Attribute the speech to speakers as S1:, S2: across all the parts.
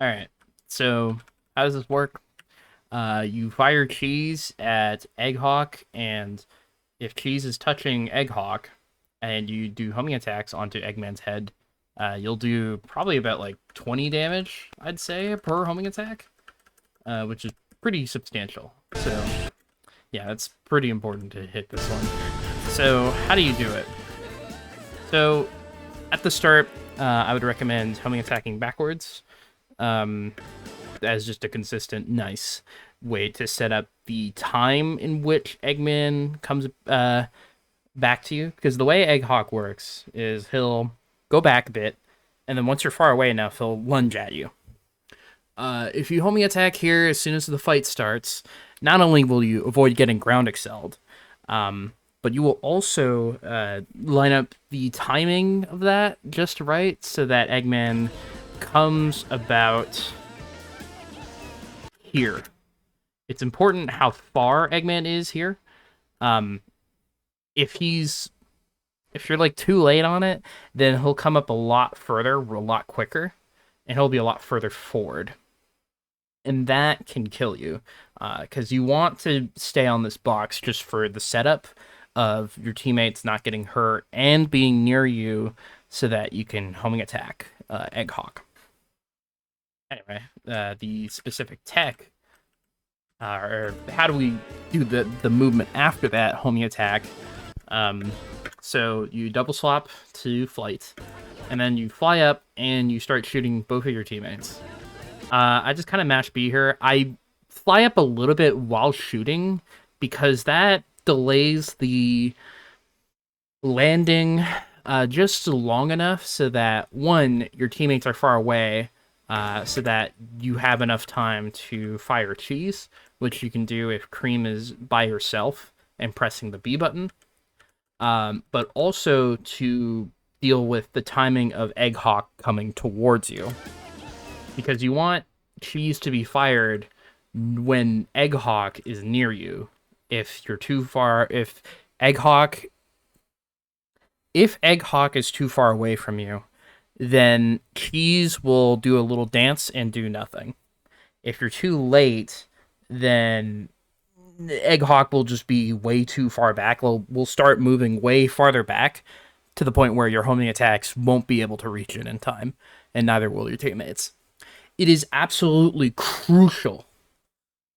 S1: Alright, so how does this work? You fire cheese at Egghawk, and if cheese is touching Egghawk, and you do homing attacks onto Eggman's head, you'll do probably about like 20 damage, I'd say, per homing attack, which is pretty substantial. So, yeah, that's pretty important to hit this one. So, how do you do it? So, at the start, I would recommend homing attacking backwards. Um, as just a consistent, nice way to set up the time in which Eggman comes back to you. Because the way Egghawk works is he'll go back a bit, and then once you're far away enough, he'll lunge at you. If you homing attack here as soon as the fight starts, not only will you avoid getting ground excelled, but you will also line up the timing of that just right so that Eggman comes about here. It's important how far Eggman is here. If you're like too late on it, then he'll come up a lot further, a lot quicker, and he'll be a lot further forward. And that can kill you, because you want to stay on this box just for the setup of your teammates not getting hurt and being near you so that you can homing attack Egghawk. Anyway, the specific tech, or how do we do the movement after that homing attack? So you double swap to flight, and then you fly up and you start shooting both of your teammates. I just kind of mash B here. I fly up a little bit while shooting because that delays the landing just long enough so that, one, your teammates are far away, so that you have enough time to fire cheese, which you can do if Cream is by herself and pressing the B button, but also to deal with the timing of Egghawk coming towards you. Because you want cheese to be fired when Egghawk is near you. If you're too far, if Egghawk is too far away from you, then cheese will do a little dance and do nothing. If you're too late, then Egghawk will just be way too far back. We'll start moving way farther back to the point where your homing attacks won't be able to reach it in time, and neither will your teammates. It is absolutely crucial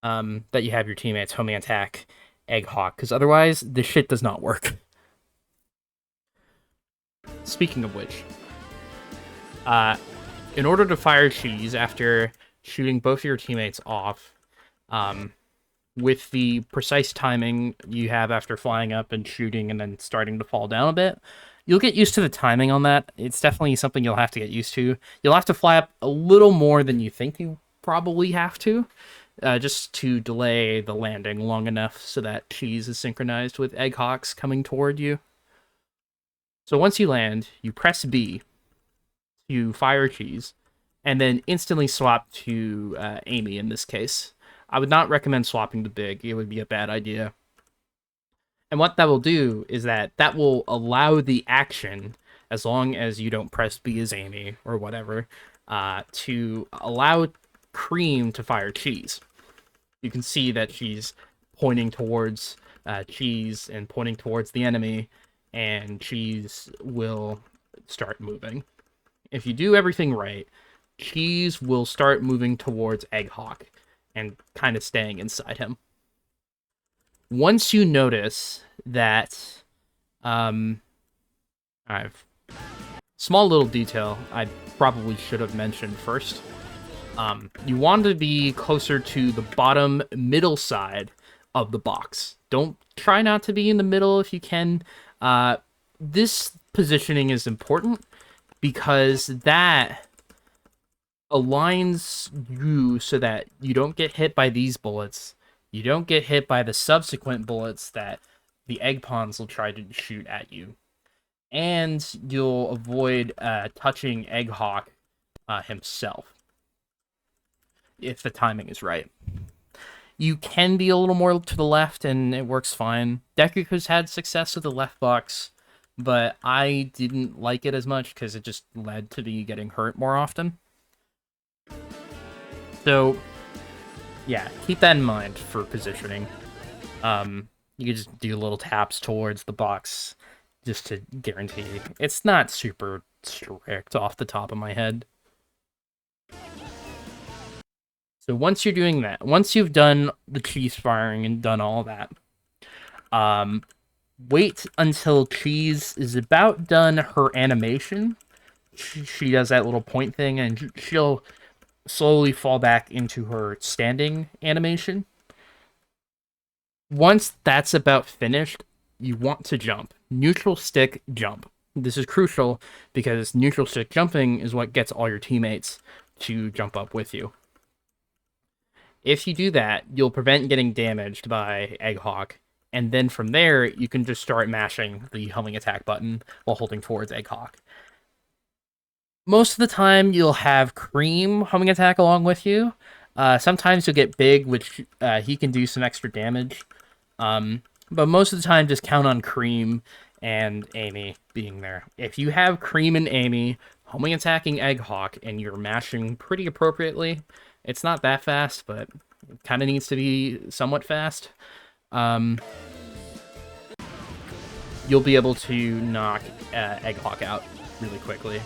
S1: that you have your teammates homing attack Egghawk, because otherwise this shit does not work. Speaking of which, in order to fire cheese after shooting both of your teammates off, with the precise timing you have after flying up and shooting and then starting to fall down a bit, you'll get used to the timing on that. It's definitely something you'll have to get used to. You'll have to fly up a little more than you think you probably have to, just to delay the landing long enough so that cheese is synchronized with Egghawks coming toward you. So once you land, you press B to fire cheese, and then instantly swap to Amy in this case. I would not recommend swapping to Big. It would be a bad idea. And what that will do is that will allow the action, as long as you don't press B as Amy or whatever, to allow Cream to fire cheese. You can see that she's pointing towards cheese and pointing towards the enemy, and cheese will start moving. If you do everything right, cheese will start moving towards Egghawk and kind of staying inside him. Once you notice that, small little detail I probably should have mentioned first. You want to be closer to the bottom middle side of the box. Don't try not to be in the middle if you can. This positioning is important because that aligns you so that you don't get hit by these bullets. You don't get hit by the subsequent bullets that the egg pawns will try to shoot at you. And you'll avoid touching Egghawk himself, if the timing is right. You can be a little more to the left, and it works fine. Deku has had success with the left box, but I didn't like it as much because it just led to me getting hurt more often. So, yeah, keep that in mind for positioning. You can just do little taps towards the box just to guarantee. It's not super strict off the top of my head. So once you're doing that, once you've done the cheese firing and done all that, wait until cheese is about done her animation. She does that little point thing, and she'll slowly fall back into her standing animation. Once that's about finished, you want to jump. Neutral stick jump. This is crucial because neutral stick jumping is what gets all your teammates to jump up with you. If you do that, you'll prevent getting damaged by Egghawk, and then from there, you can just start mashing the homing attack button while holding towards Egghawk. Most of the time, you'll have Cream homing attack along with you. Sometimes you'll get Big, which he can do some extra damage. But most of the time, just count on Cream and Amy being there. If you have Cream and Amy homing attacking Egghawk and you're mashing pretty appropriately, it's not that fast, but it kind of needs to be somewhat fast. You'll be able to knock Egghawk out really quickly.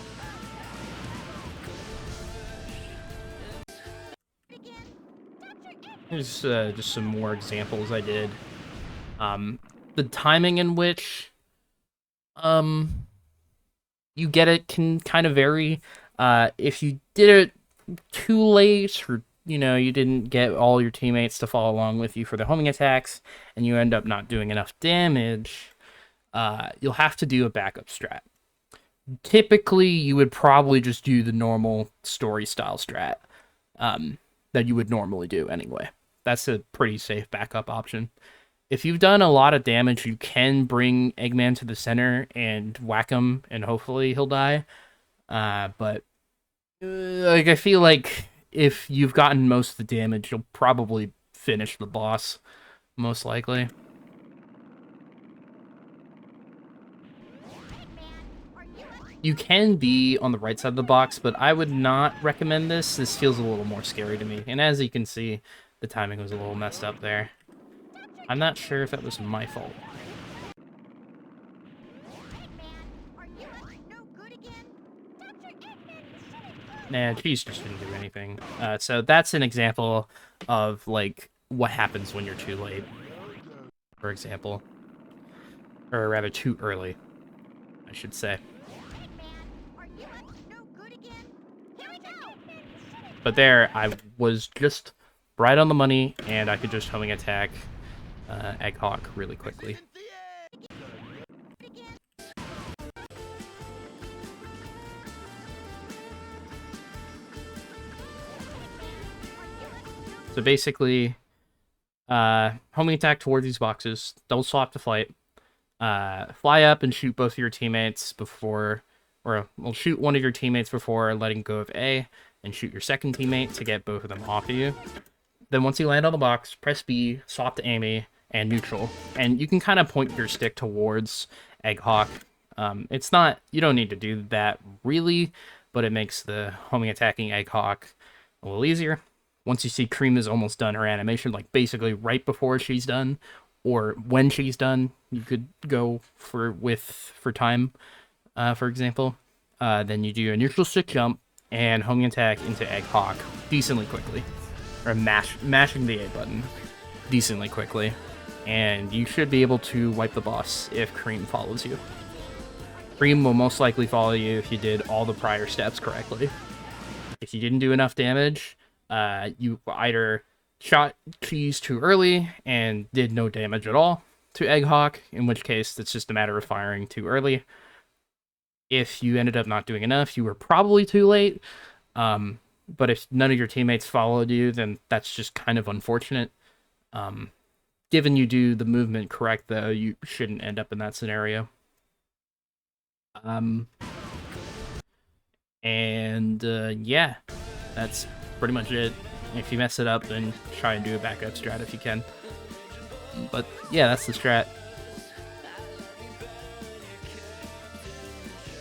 S1: Here's just some more examples I did. The timing in which you get it can kind of vary. If you did it too late, or you didn't get all your teammates to follow along with you for the homing attacks, and you end up not doing enough damage, you'll have to do a backup strat. Typically, you would probably just do the normal story-style strat that you would normally do anyway. That's a pretty safe backup option. If you've done a lot of damage, you can bring Eggman to the center and whack him, and hopefully he'll die. But I feel like if you've gotten most of the damage, you'll probably finish the boss, most likely. You can be on the right side of the box, but I would not recommend this. This feels a little more scary to me. And as you can see, the timing was a little messed up there. I'm not sure if that was my fault. Nah, cheese just didn't do anything. So that's an example of, like, what happens when you're too late, for example. Or rather, too early, I should say. But there, I was just right on the money, and I could just homing attack Egghawk really quickly. So basically, homing attack towards these boxes, double swap to flight, fly up and shoot both of your teammates before, or we'll shoot one of your teammates before letting go of A, and shoot your second teammate to get both of them off of you. Then once you land on the box, press B, swap to Amy, and neutral. And you can kind of point your stick towards Egghawk. It's not, you don't need to do that really, but it makes the homing attacking Egghawk a little easier. Once you see Cream is almost done her animation, like basically right before she's done, or when she's done, you could go for time, for example. Then you do a neutral stick jump and homing attack into Egghawk decently quickly. Or mashing the A button decently quickly. And you should be able to wipe the boss if Cream follows you. Cream will most likely follow you if you did all the prior steps correctly. If you didn't do enough damage, you either shot cheese too early and did no damage at all to Egghawk, in which case it's just a matter of firing too early. If you ended up not doing enough, you were probably too late. But if none of your teammates followed you, then that's just kind of unfortunate. Given you do the movement correct, though, you shouldn't end up in that scenario. Yeah, that's pretty much it. If you mess it up, then try and do a backup strat if you can. But yeah, that's the strat.